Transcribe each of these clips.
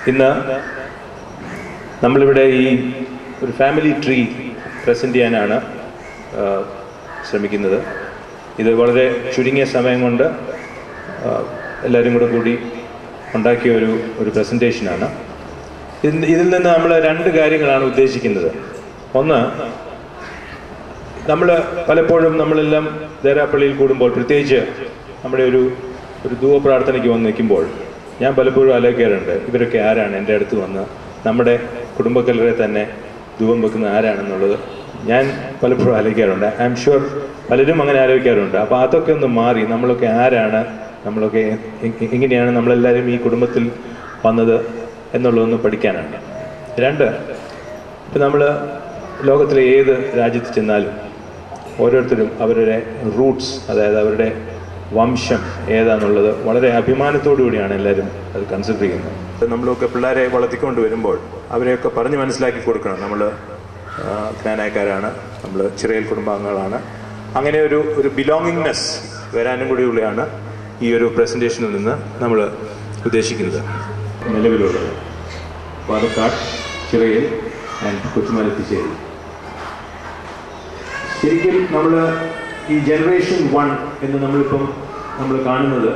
ഇന്ന് നമ്മളിവിടെ ഈ ഒരു ഫാമിലി ട്രീ പ്രസൻറ്റ് ചെയ്യാനാണ് ശ്രമിക്കുന്നത്. ഇത് വളരെ ചുരുങ്ങിയ സമയം കൊണ്ട് എല്ലാവരും കൂടി ഉണ്ടാക്കിയ ഒരു പ്രസൻറ്റേഷനാണ്. ഇതിൽ നിന്ന് നമ്മൾ രണ്ട് കാര്യങ്ങളാണ് ഉദ്ദേശിക്കുന്നത്. ഒന്ന്, നമ്മൾ പലപ്പോഴും നമ്മളെല്ലാം ദേരാപ്പള്ളിയിൽ കൂടുമ്പോൾ, പ്രത്യേകിച്ച് നമ്മുടെ ഒരു ധൂവ പ്രാർത്ഥനയ്ക്ക് വന്ന് നിൽക്കുമ്പോൾ ഞാൻ പലപ്പോഴും ആലോചിക്കാറുണ്ട്, ഇവരൊക്കെ ആരാണ് എൻ്റെ അടുത്ത് വന്ന് നമ്മുടെ കുടുംബക്കലരെ തന്നെ ധൂപം വെക്കുന്ന ആരാണെന്നുള്ളത് ഞാൻ പലപ്പോഴും ആലോചിക്കാറുണ്ട്. ഐ എം ഷുവർ പലരും അങ്ങനെ ആലോചിക്കാറുണ്ട്. അപ്പോൾ അതൊക്കെ ഒന്ന് മാറി നമ്മളൊക്കെ ആരാണ്, നമ്മളൊക്കെ എങ്ങനെയാണ് നമ്മളെല്ലാവരും ഈ കുടുംബത്തിൽ വന്നത് എന്നുള്ളതൊന്ന് പഠിക്കാനാണ്. രണ്ട്, ഇപ്പം നമ്മൾ ലോകത്തിലെ ഏത് രാജ്യത്ത് ചെന്നാലും ഓരോരുത്തരും അവരുടെ റൂട്ട്സ്, അതായത് അവരുടെ വംശം ഏതാണെന്നുള്ളത് വളരെ അഭിമാനത്തോടു കൂടിയാണ് എല്ലാവരും അത് കൺസിഡർ ചെയ്യുന്നത്. നമ്മളൊക്കെ പിള്ളേരെ വളർത്തിക്കൊണ്ട് വരുമ്പോൾ അവരെയൊക്കെ പറഞ്ഞ് മനസ്സിലാക്കി കൊടുക്കണം, നമ്മൾ ജ്ഞാനായക്കാരാണ്, നമ്മൾ ചിറയൽ കുടുംബാംഗങ്ങളാണ്. അങ്ങനെ ഒരു ബിലോങ്ങിങ്നെസ് വരാനും കൂടിയുള്ളതാണ് ഈ ഒരു പ്രസൻറ്റേഷനിൽ നിന്ന് നമ്മൾ ഉദ്ദേശിക്കുന്നത്. നിലവിലുള്ളത് പാലക്കാട്, ചിറയൽ ആൻഡ് കൊച്ചുമലത്തിശ്ശേരി. ശരിക്കും നമ്മൾ ഈ ജനറേഷൻ 1 എന്ന് നമ്മൾ കാണുന്നത്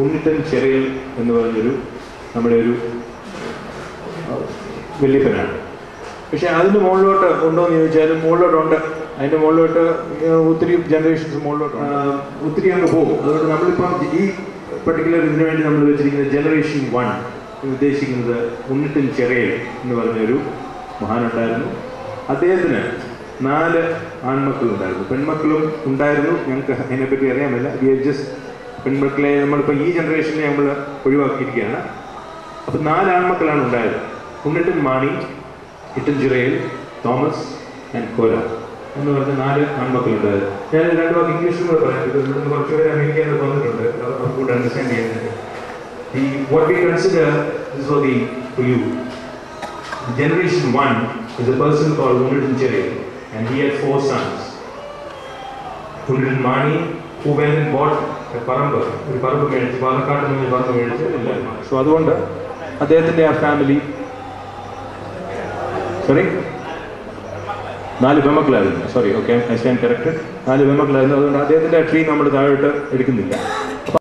ഉണ്ണിത്തൻ ചിറയൽ എന്ന് പറഞ്ഞൊരു നമ്മുടെ ഒരു വല്യപ്പനാണ്. പക്ഷെ അതിന് മുകളിലോട്ട് ഉണ്ടോ എന്ന് ചോദിച്ചാലും മുകളിലോട്ടുണ്ട്. അതിൻ്റെ മുകളിലോട്ട് ഒത്തിരി ജനറേഷൻസ് മുകളിലോട്ട് ഒത്തിരി അങ്ങ് പോകും. അതുകൊണ്ട് നമ്മളിപ്പം ഈ പർട്ടിക്കുലർ ഇതിനു വേണ്ടി നമ്മൾ വെച്ചിരിക്കുന്നത് ജനറേഷൻ 1 ഉദ്ദേശിക്കുന്നത് ഉണ്ണിത്തൻ ചിറയൽ എന്ന് പറഞ്ഞൊരു മഹാനുണ്ടായിരുന്നു. അദ്ദേഹത്തിന് 4 ആൺമക്കളുണ്ടായിരുന്നു, പെൺമക്കളും ഉണ്ടായിരുന്നു. ഞങ്ങൾക്ക് അതിനെപ്പറ്റി അറിയാമല്ല. പെൺമക്കളെ നമ്മളിപ്പോൾ ഈ ജനറേഷനെ നമ്മൾ ഒഴിവാക്കിയിരിക്കുകയാണ്. അപ്പം 4 ആൺമക്കളാണ് ഉണ്ടായത്. ഉണ്ണിട്ടൻ മാണി, ഇട്ടൻ ചിറയൽ, തോമസ് ആൻഡ് കോര എന്ന് പറഞ്ഞ 4 ആൺമക്കളുണ്ടായത്. ഞാൻ 2 വാക്ക് ഇംഗ്ലീഷിൽ കൂടെ പറയാം. ഇവിടുന്ന് കുറച്ചുപേരെ അമേരിക്കയിൽ നിന്ന് വന്നിട്ടുണ്ട്, അവർക്ക് കൂടെ അണ്ടർസ്റ്റാൻഡ് ചെയ്യുന്നത്. What we consider is for you. Generation 1 is a person called Unnitan Chirayal, and he had 4 sons. Unnitan Mani, who went and bought a paramba, മേടിച്ച് പാലക്കാട്ടിൽ നിന്ന് പറമ്പ് മേടിച്ച്. സോ അതുകൊണ്ട് അദ്ദേഹത്തിൻ്റെ ആ ഫാമിലി 4 പെൺമക്കളായിരുന്നു. Okay, I stand corrected. 4 പെൺമക്കളായിരുന്നു. അതുകൊണ്ട് അദ്ദേഹത്തിൻ്റെ ആ ട്രീ നമ്മൾ താഴോട്ട് എടുക്കുന്നില്ല.